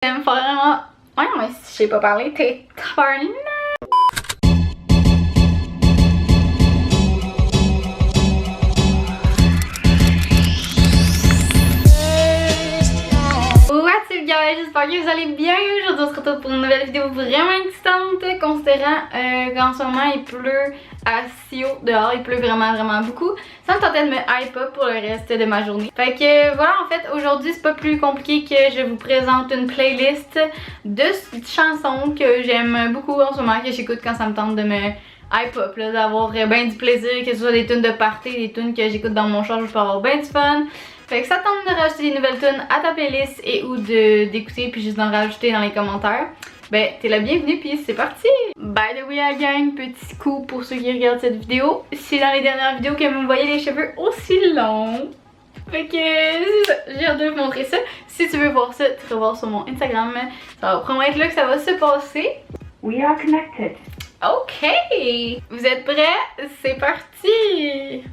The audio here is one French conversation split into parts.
J'aime vraiment... Ouais, mais si je sais pas parler, t'es tabarnak! What's up guys, j'espère que vous allez bien. Aujourd'hui on se retrouve pour une nouvelle vidéo vraiment excitante, considérant qu'en ce moment il pleut à si haut dehors, il pleut vraiment beaucoup. Ça me tentait de me hype up pour le reste de ma journée. Fait que voilà, en fait aujourd'hui c'est pas plus compliqué que je vous présente une playlist de chansons que j'aime beaucoup en ce moment, que j'écoute quand ça me tente de me hype up, d'avoir bien du plaisir, que ce soit des tunes de party, des tunes que j'écoute dans mon char, je peux avoir bien du fun. Fait que ça tente de rajouter des nouvelles tunes à ta playlist et ou d'écouter puis juste d'en rajouter dans les commentaires. Ben t'es la bienvenue puis c'est parti! By the way la gang, petit coup pour ceux qui regardent cette vidéo. C'est dans les dernières vidéos que vous me voyez les cheveux aussi longs. Fait que j'ai hâte de vous montrer ça. Si tu veux voir ça, tu peux voir sur mon Instagram. Ça va probablement être là que ça va se passer. We are connected. Ok! Vous êtes prêts? C'est parti!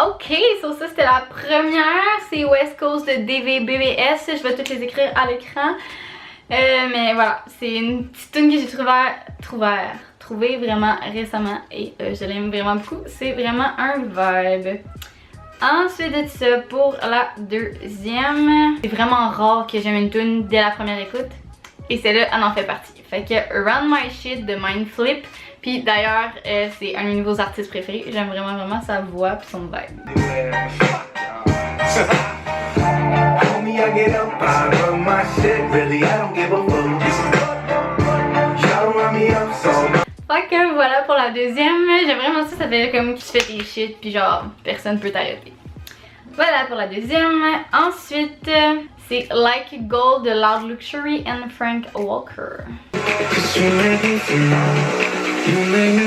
Ok, so ça c'était la première, c'est West Coast de DVBBS, je vais toutes les écrire à l'écran. Mais voilà, c'est une petite tune que j'ai trouvé vraiment récemment et je l'aime vraiment beaucoup, c'est vraiment un vibe. Ensuite de ça, pour la deuxième, c'est vraiment rare que j'aime une tune dès la première écoute et celle-là elle en fait partie. Fait que Run My Shit de Mindflip. Puis d'ailleurs, c'est un de mes nouveaux artistes préférés. J'aime vraiment sa voix puis son vibe. Fait que voilà pour la deuxième. J'aime vraiment ça, ça fait comme que tu fais tes shit puis genre personne peut t'arrêter. Voilà pour la deuxième. Ensuite, c'est Like Gold de Loud Luxury and Frank Walker. You make me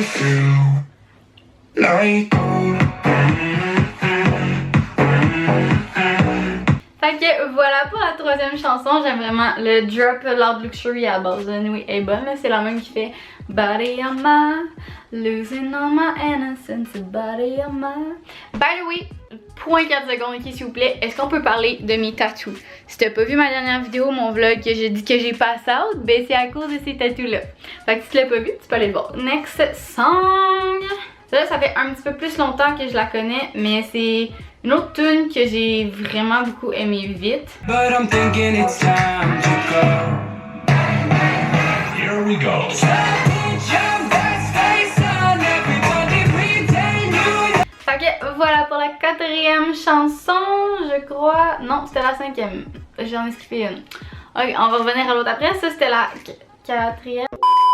feel like Fait que voilà pour la troisième chanson, j'aime vraiment le drop Loud Luxury à base. Oui, elle est bonne, c'est la même qui fait Body on my, losing all my innocence, body on my. By the way, point 4 secondes ici s'il vous plaît, est-ce qu'on peut parler de mes tattoos? Si t'as pas vu ma dernière vidéo, mon vlog que j'ai dit que j'ai pass out, ben c'est à cause de ces tattoos là. Fait que si tu l'as pas vu, tu peux aller le voir. Next song! Ça fait un petit peu plus longtemps que je la connais, mais c'est une autre tune que j'ai vraiment beaucoup aimé vite. But I'm thinking it's time to go. Here we go. Fait que voilà pour la quatrième chanson, je crois. Non, c'était la cinquième. J'en ai skippé une. Ok, on va revenir à l'autre après. Ça, c'était la quatrième.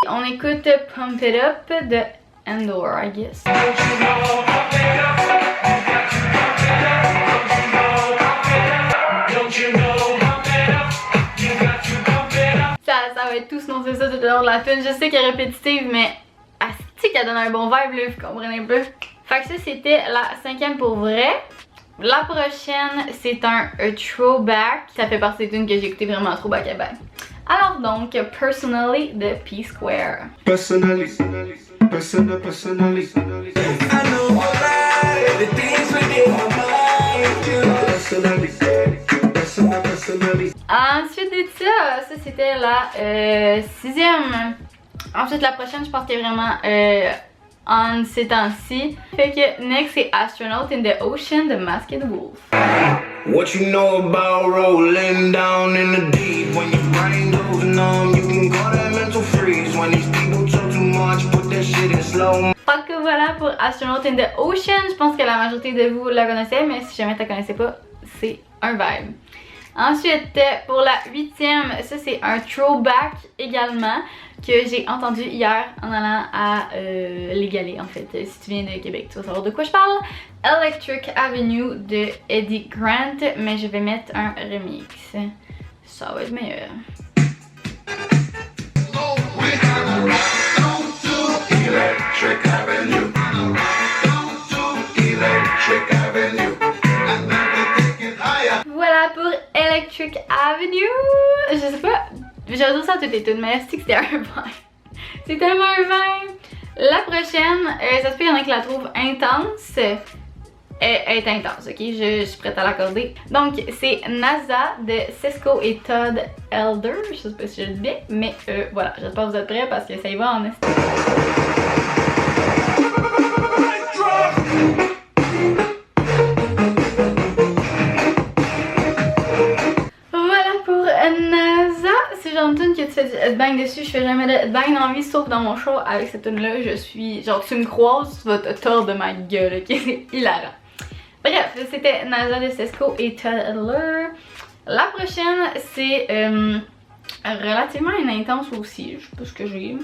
On écoute Pump It Up de Endor, I guess. Ça va être tout sinon c'est ça tout le long de la tune. Je sais qu'elle est répétitive, mais asti qu'elle donne un bon vibe là, vous comprenez pas. Fait que ça c'était la cinquième pour vrai. La prochaine c'est un throwback. Ça fait partie des tunes que j'ai écouté vraiment throwback à back. Alors donc, Personally de P-Square. Personally. Ensuite de ça c'était la sixième. Ensuite la prochaine je pense qu'elle est vraiment en ces temps-ci. Fait que next c'est Astronaut in the Ocean de Masked Wolf. What you know about rolling down in the deep? When your brain goes numb, you can call that mental freeze. When these people talk too much, put that shit in slow. Fait que voilà pour Astronaut in the Ocean. Je pense que la majorité de vous la connaissez, mais si jamais tu la connaissais pas, c'est un vibe. Ensuite, pour la huitième, ça c'est un throwback également que j'ai entendu hier en allant à l'Égalé en fait. Si tu viens de Québec, tu vas savoir de quoi je parle. Electric Avenue de Eddie Grant, mais je vais mettre un remix. Ça va être meilleur. Electric Avenue. Electric Avenue. Voilà pour Electric Avenue. Je sais pas, j'adore ça toutes les tunes, mais c'est que c'était un vibe. C'est tellement un vibe. La prochaine, ça se peut qu'il y en a qui la trouvent intense. Elle est intense, ok? Je suis prête à l'accorder. Donc, c'est NASA de Cisco et Todd Elder. Je sais pas si je le dis bien, mais voilà, j'espère que vous êtes prêts parce que ça y va en est. Voilà pour NASA. C'est genre une tune que tu fais du headbang dessus. Je fais jamais de headbang dans la vie, sauf dans mon show. Avec cette tune là, je suis genre, tu me croises, tu vas te tordre de ma gueule, ok? C'est hilarant. Bref, c'était NASA de Cisco et Todd Elder. La prochaine, c'est relativement une intense aussi, je sais pas ce que j'ai.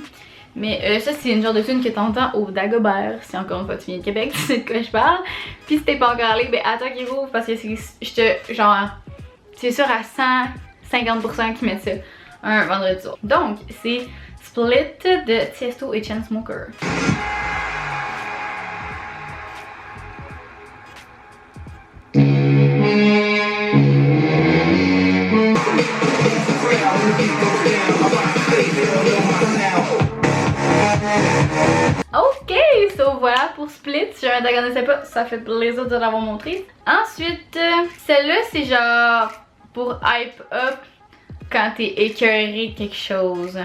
Mais ça, c'est une genre de tune que t'entends au Dagobert. Si encore une fois tu viens de Québec, tu sais de quoi je parle. Puis si t'es pas encore allé, ben attends qu'il rouvre parce que c'est, genre, c'est sûr à 150% qu'ils mettent ça un vendredi soir. Donc, c'est Split de Tiesto et Chainsmokers. Ok, so voilà pour Split. Si je ne la connaissais pas, ça fait plaisir de l'avoir montré. Ensuite, celle-là, c'est genre pour hype up quand t'es écœuré quelque chose.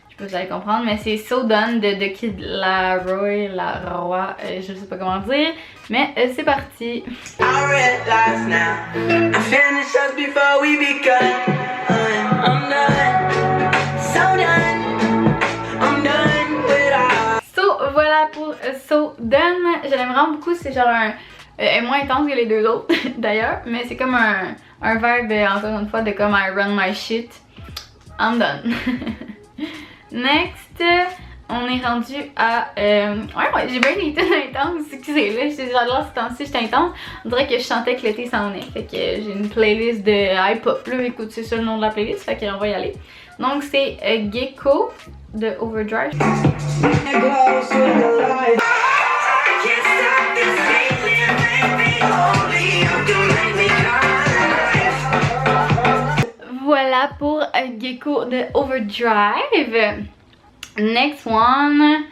Je sais pas si vous allez comprendre, mais c'est So Done de Kid Laroi, je sais pas comment dire, mais c'est parti. Voilà pour So Done. Je l'aime vraiment beaucoup, c'est genre elle est moins intense que les deux autres d'ailleurs, mais c'est comme un vibe encore une fois de comme I run my shit. I'm done. Next, on est rendu à ouais, j'ai bien des tunes intenses, excusez là, j'étais genre là ce temps-ci j'étais intense. On dirait que je sentais que l'été s'en est. Fait que j'ai une playlist de hip-hop là, écoute c'est ça le nom de la playlist, fait qu'on va y aller. Donc c'est Gecko de Overdrive. Voilà pour Gecko de Overdrive. Next one.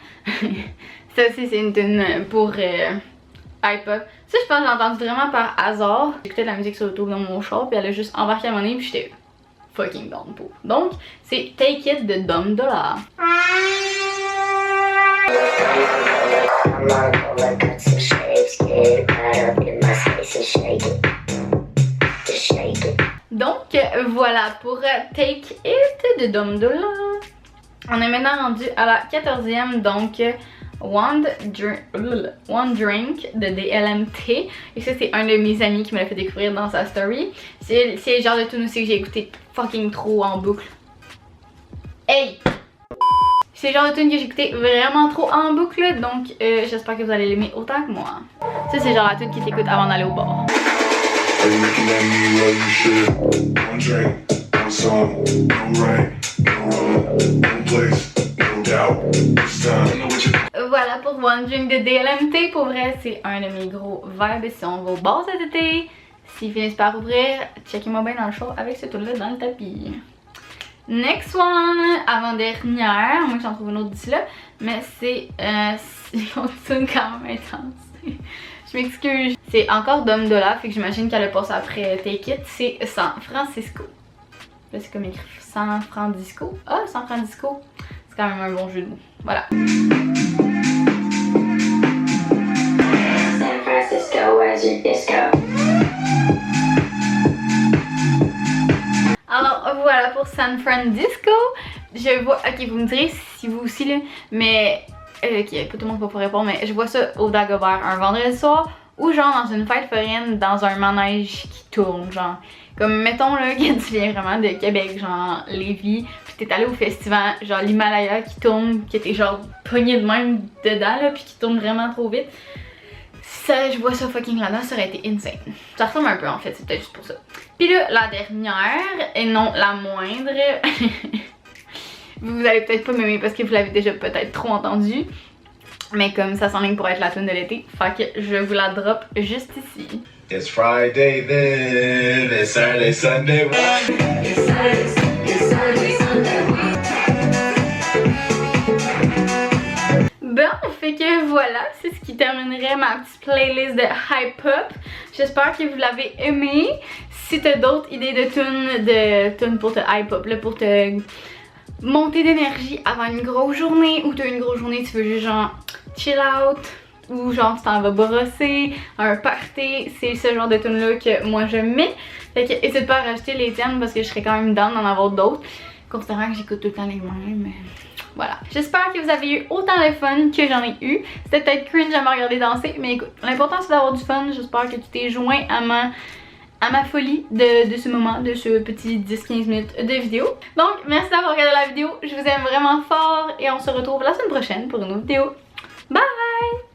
Ça aussi c'est une tune pour hype-up. Ça je pense que j'ai entendu vraiment par hasard. J'écoutais de la musique sur YouTube dans mon char puis elle a juste embarqué à mon nez puis j'étais fucking down pour. Donc c'est Take It de Dom Dollar. Donc voilà pour Take It de Dom Dollar. On est maintenant rendu à la 14e, donc One Drink de DLMT. Et ça c'est un de mes amis qui me l'a fait découvrir dans sa story. C'est le genre de tune aussi que j'ai écouté fucking trop en boucle. Hey! C'est le genre de tune que j'ai écouté vraiment trop en boucle, donc j'espère que vous allez l'aimer autant que moi. Ça c'est genre la tune qui t'écoute avant d'aller au bar. Voilà pour One Drink de DLMT. Pour vrai, c'est un de mes gros vibes si on va au bar cet été. S'ils finissent par ouvrir, checkez-moi bien dans le show avec ce tour là dans le tapis. Next one, avant-dernière, moi j'en trouve une autre d'ici là, mais c'est une tune quand même intense. Je m'excuse. C'est encore Dom Dollar, fait que j'imagine qu'elle a passé après Take It. C'est San Francisco. Là c'est comme écrit San Francisco. Ah, San Francisco. C'est quand même un bon jeu de mots. Voilà. San Francisco, where's your disco? Alors voilà pour San Francisco. Je vois, ok vous me direz si vous aussi là, mais ok pas tout le monde va pouvoir répondre, mais je vois ça au Dagobert un vendredi soir ou genre dans une fête foraine dans un manège qui tourne, genre comme mettons là que tu viens vraiment de Québec, genre Lévis, pis t'es allé au festival genre l'Himalaya qui tourne, qui était genre pogné de même dedans là, pis qui tourne vraiment trop vite. Ça, je vois ça fucking là-dedans, ça aurait été insane. Ça ressemble un peu en fait, c'est peut-être juste pour ça. Puis là, la dernière, et non la moindre, vous allez peut-être pas m'aimer parce que vous l'avez déjà peut-être trop entendu, mais comme ça s'enligne pour être la tune de l'été, fait que je vous la drop juste ici. It's Friday then, it's Saturday, Sunday. Fait que voilà, c'est ce qui terminerait ma petite playlist de Hype Up. J'espère que vous l'avez aimé. Si t'as d'autres idées de tunes pour te hype up, là, pour te monter d'énergie avant une grosse journée, ou t'as une grosse journée, tu veux juste genre chill out, ou genre tu t'en vas brosser, un party, c'est ce genre de tunes là que moi je mets. Fait que n'hésite pas à rajouter les tiennes parce que je serais quand même down d'en avoir d'autres, considérant que j'écoute tout le temps les mêmes. Voilà. J'espère que vous avez eu autant de fun que j'en ai eu. C'était peut-être cringe à me regarder danser, mais écoute, l'important c'est d'avoir du fun. J'espère que tu t'es joint à ma folie de ce moment, de ce petit 10-15 minutes de vidéo. Donc, merci d'avoir regardé la vidéo. Je vous aime vraiment fort et on se retrouve la semaine prochaine pour une autre vidéo. Bye!